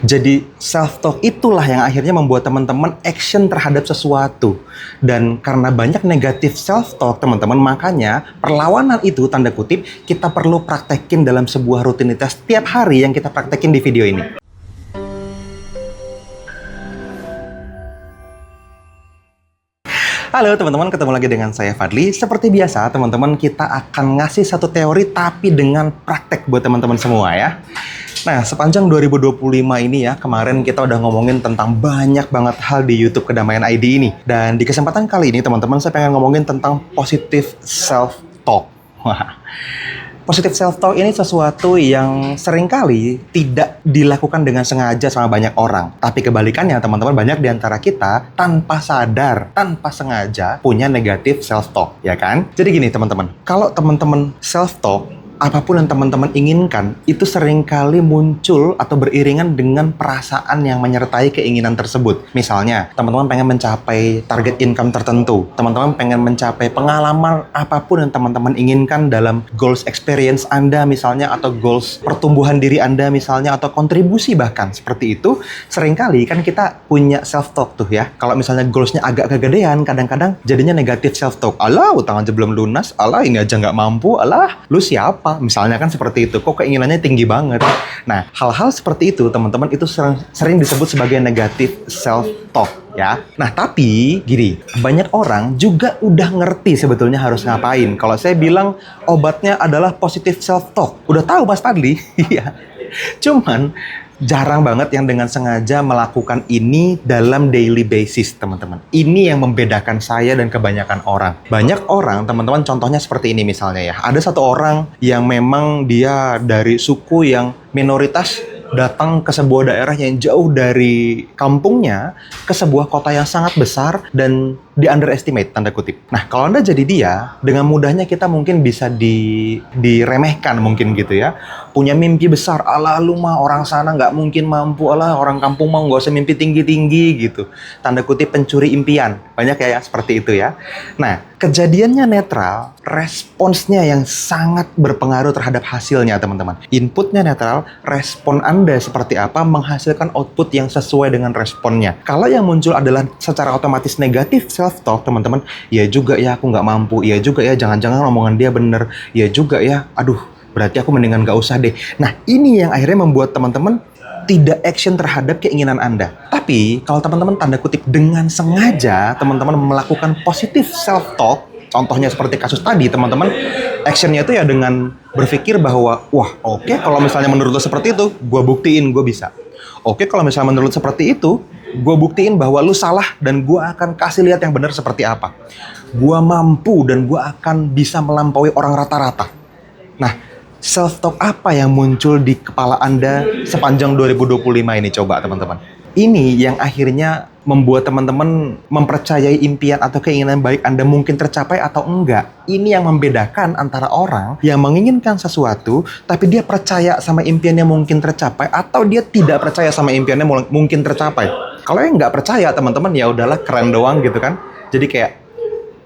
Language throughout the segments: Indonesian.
Jadi self-talk itulah yang akhirnya membuat teman-teman action terhadap sesuatu. Dan karena banyak negatif self-talk teman-teman, makanya perlawanan itu tanda kutip kita perlu praktekin dalam sebuah rutinitas tiap hari yang kita praktekin di video ini. Halo teman-teman, ketemu lagi dengan saya Fadli. Seperti biasa teman-teman, kita akan ngasih satu teori tapi dengan praktek buat teman-teman semua ya. Nah, sepanjang 2025 ini ya, kemarin kita udah ngomongin tentang banyak banget hal di YouTube Kedamaian ID ini. Dan di kesempatan kali ini teman-teman, saya pengen ngomongin tentang positive self-talk. Wah. Positive self-talk ini sesuatu yang seringkali tidak dilakukan dengan sengaja sama banyak orang. Tapi kebalikannya teman-teman, banyak di antara kita tanpa sadar, tanpa sengaja punya negative self-talk, ya kan? Jadi gini teman-teman, kalau teman-teman self-talk, apapun yang teman-teman inginkan, itu seringkali muncul atau beriringan dengan perasaan yang menyertai keinginan tersebut. Misalnya, teman-teman pengen mencapai target income tertentu, teman-teman pengen mencapai pengalaman apapun yang teman-teman inginkan dalam goals experience Anda misalnya, atau goals pertumbuhan diri Anda misalnya, atau kontribusi bahkan seperti itu. Seringkali kan kita punya self-talk tuh ya. Kalau misalnya goalsnya agak kegedean, kadang-kadang jadinya negatif self-talk. Alah, utang aja belum lunas, alah ini aja nggak mampu, alah lu siapa? Misalnya kan seperti itu, kok keinginannya tinggi banget. Nah, hal-hal seperti itu teman-teman itu sering disebut sebagai negatif self-talk ya. Nah, tapi gini, banyak orang juga udah ngerti sebetulnya harus ngapain. Kalau saya bilang obatnya adalah positive self-talk, udah tahu Mas Fadli? Iya. Cuman jarang banget yang dengan sengaja melakukan ini dalam daily basis, teman-teman. Ini yang membedakan saya dan kebanyakan orang. Banyak orang, teman-teman, contohnya seperti ini misalnya ya. Ada satu orang yang memang dia dari suku yang minoritas, datang ke sebuah daerah yang jauh dari kampungnya, ke sebuah kota yang sangat besar dan di underestimate, tanda kutip. Nah, kalau Anda jadi dia, dengan mudahnya kita mungkin bisa diremehkan mungkin gitu ya. Punya mimpi besar, alah lu mah orang sana nggak mungkin mampu, alah orang kampung mah nggak usah mimpi tinggi-tinggi gitu. Tanda kutip pencuri impian. Banyak ya seperti itu ya. Nah, kejadiannya netral, responsnya yang sangat berpengaruh terhadap hasilnya teman-teman. Inputnya netral, respon Anda seperti apa menghasilkan output yang sesuai dengan responnya. Kalau yang muncul adalah secara otomatis negatif self-talk teman-teman, ya juga ya aku nggak mampu, ya juga ya jangan-jangan omongan dia bener, ya juga ya aduh berarti aku mendingan nggak usah deh. Nah, ini yang akhirnya membuat teman-teman tidak action terhadap keinginan Anda. Tapi kalau teman-teman tanda kutip dengan sengaja teman-teman melakukan positive self-talk, contohnya seperti kasus tadi teman-teman, actionnya itu ya dengan berpikir bahwa wah oke, kalau misalnya menurut lo seperti itu, gue buktiin gue bisa. Oke, kalau misalnya menurut seperti itu, gue buktiin bahwa lu salah dan gue akan kasih lihat yang benar seperti apa. Gue mampu dan gue akan bisa melampaui orang rata-rata. Nah, self-talk apa yang muncul di kepala Anda sepanjang 2025 ini coba teman-teman? Ini yang akhirnya membuat teman-teman mempercayai impian atau keinginan baik Anda mungkin tercapai atau enggak. Ini yang membedakan antara orang yang menginginkan sesuatu tapi dia percaya sama impiannya mungkin tercapai, atau dia tidak percaya sama impiannya mungkin tercapai. Kalau yang nggak percaya teman-teman, ya udahlah keren doang gitu kan. Jadi kayak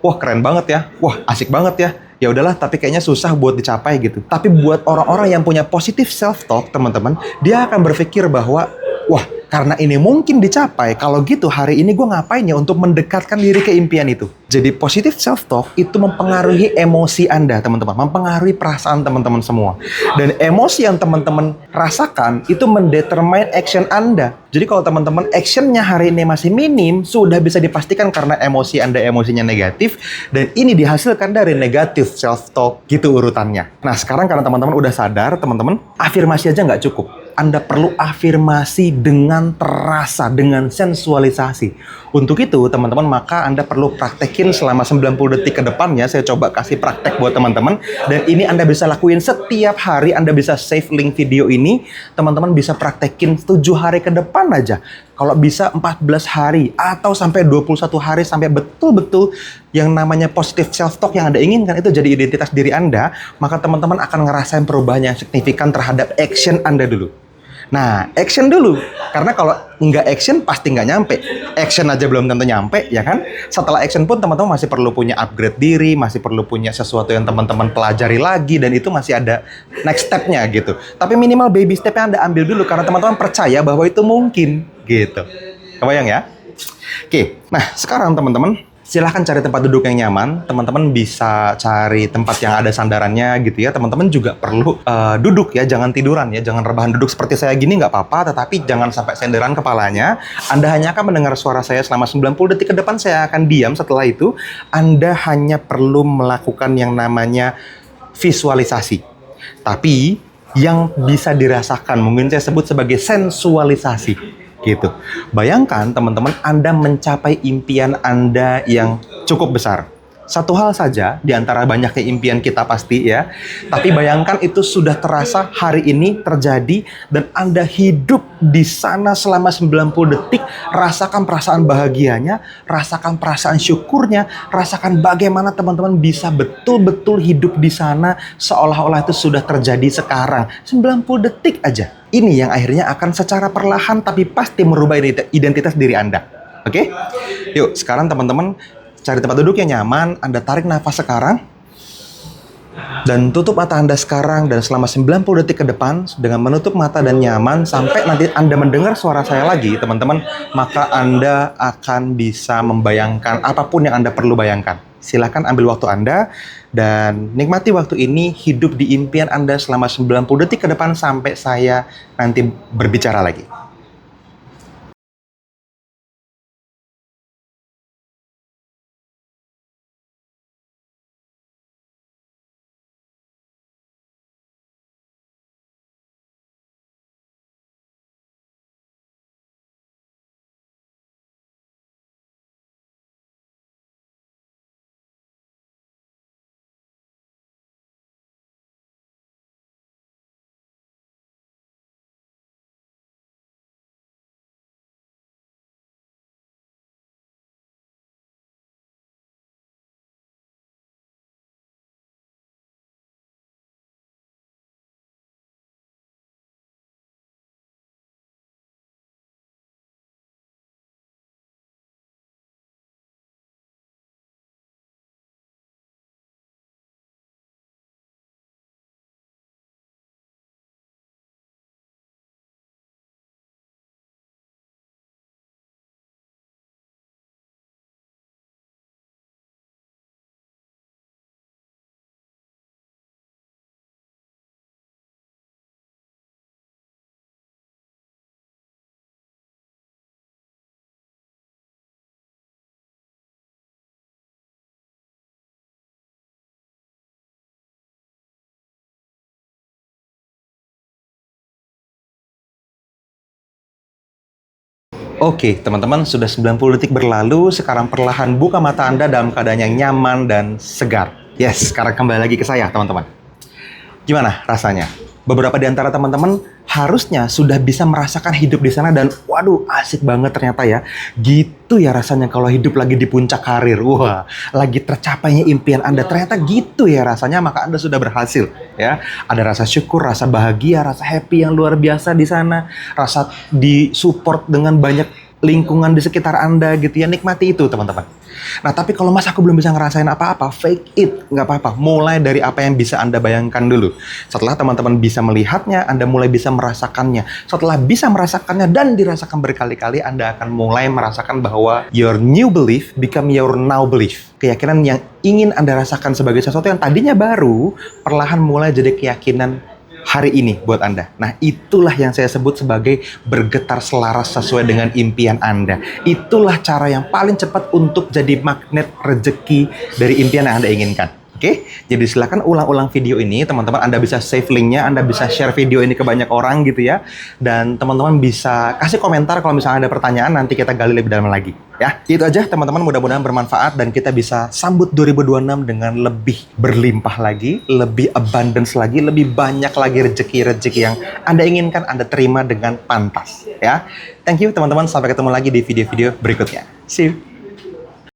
wah keren banget ya, wah asik banget ya. Ya udahlah, tapi kayaknya susah buat dicapai gitu. Tapi buat orang-orang yang punya positive self-talk, teman-teman, dia akan berpikir bahwa, wah, karena ini mungkin dicapai, kalau gitu hari ini gue ngapain ya untuk mendekatkan diri ke impian itu. Jadi positive self-talk itu mempengaruhi emosi Anda, teman-teman. Mempengaruhi perasaan teman-teman semua. Dan emosi yang teman-teman rasakan itu mendetermine action Anda. Jadi kalau teman-teman actionnya hari ini masih minim, sudah bisa dipastikan karena emosi Anda emosinya negatif, dan ini dihasilkan dari negatif self-talk, gitu urutannya. Nah, sekarang karena teman-teman udah sadar, teman-teman, afirmasi aja nggak cukup. Anda perlu afirmasi dengan terasa, dengan sensualisasi. Untuk itu, teman-teman, maka Anda perlu praktekin selama 90 detik ke depannya. Saya coba kasih praktek buat teman-teman. Dan ini Anda bisa lakuin setiap hari. Anda bisa save link video ini. Teman-teman bisa praktekin 7 hari ke depan aja. Kalau bisa 14 hari atau sampai 21 hari sampai betul-betul yang namanya positive self-talk yang Anda inginkan itu jadi identitas diri Anda, maka teman-teman akan ngerasain perubahan yang signifikan terhadap action Anda dulu. Nah, action dulu. Karena kalau nggak action, pasti nggak nyampe. Action aja belum tentu nyampe, ya kan? Setelah action pun, teman-teman masih perlu punya upgrade diri, masih perlu punya sesuatu yang teman-teman pelajari lagi, dan itu masih ada next step-nya gitu. Tapi minimal baby step-nya Anda ambil dulu, karena teman-teman percaya bahwa itu mungkin, gitu. Kebayang ya? Oke, nah sekarang teman-teman, silahkan cari tempat duduk yang nyaman. Teman-teman bisa cari tempat yang ada sandarannya gitu ya. Teman-teman juga perlu duduk ya, jangan tiduran ya. Jangan rebahan duduk seperti saya gini nggak apa-apa, tetapi jangan sampai senderan kepalanya. Anda hanya akan mendengar suara saya selama 90 detik ke depan, saya akan diam. Setelah itu, Anda hanya perlu melakukan yang namanya visualisasi. Tapi yang bisa dirasakan, mungkin saya sebut sebagai sensualisasi. Gitu. Bayangkan teman-teman, Anda mencapai impian Anda yang cukup besar. Satu hal saja di antara banyaknya impian kita pasti ya. Tapi bayangkan itu sudah terasa hari ini terjadi dan Anda hidup di sana selama 90 detik. Rasakan perasaan bahagianya, rasakan perasaan syukurnya, rasakan bagaimana teman-teman bisa betul-betul hidup di sana seolah-olah itu sudah terjadi sekarang. 90 detik aja. Ini yang akhirnya akan secara perlahan tapi pasti merubah identitas diri Anda. Oke? Yuk, sekarang teman-teman cari tempat duduk yang nyaman, Anda tarik nafas sekarang, dan tutup mata Anda sekarang, dan selama 90 detik ke depan, dengan menutup mata dan nyaman, sampai nanti Anda mendengar suara saya lagi, teman-teman, maka Anda akan bisa membayangkan apapun yang Anda perlu bayangkan. Silakan ambil waktu Anda, dan nikmati waktu ini, hidup di impian Anda selama 90 detik ke depan, sampai saya nanti berbicara lagi. Oke, teman-teman, sudah 90 detik berlalu, sekarang perlahan buka mata Anda dalam keadaan yang nyaman dan segar. Yes, sekarang kembali lagi ke saya, teman-teman. Gimana rasanya? Beberapa di antara teman-teman harusnya sudah bisa merasakan hidup di sana dan waduh, asik banget ternyata ya. Gitu ya rasanya kalau hidup lagi di puncak karir. Wah, lagi tercapainya impian Anda. Ternyata gitu ya rasanya, maka Anda sudah berhasil ya. Ada rasa syukur, rasa bahagia, rasa happy yang luar biasa di sana. Rasa disupport dengan banyak lingkungan di sekitar Anda gitu ya. Nikmati itu, teman-teman. Nah, tapi kalau Mas aku belum bisa ngerasain apa-apa, fake it, nggak apa-apa. Mulai dari apa yang bisa Anda bayangkan dulu. Setelah teman-teman bisa melihatnya, Anda mulai bisa merasakannya. Setelah bisa merasakannya dan dirasakan berkali-kali, Anda akan mulai merasakan bahwa your new belief become your now belief. Keyakinan yang ingin Anda rasakan sebagai sesuatu yang tadinya baru, perlahan mulai jadi keyakinan hari ini buat Anda. Nah, itulah yang saya sebut sebagai bergetar selaras sesuai dengan impian Anda. Itulah cara yang paling cepat untuk jadi magnet rezeki dari impian yang Anda inginkan. Oke, jadi silakan ulang-ulang video ini, teman-teman. Anda bisa save linknya, Anda bisa share video ini ke banyak orang gitu ya. Dan teman-teman bisa kasih komentar kalau misalnya ada pertanyaan, nanti kita gali lebih dalam lagi. Ya, itu aja teman-teman, mudah-mudahan bermanfaat dan kita bisa sambut 2026 dengan lebih berlimpah lagi, lebih abundance lagi, lebih banyak lagi rezeki-rezeki yang Anda inginkan, Anda terima dengan pantas. Ya, thank you teman-teman, sampai ketemu lagi di video-video berikutnya. See you.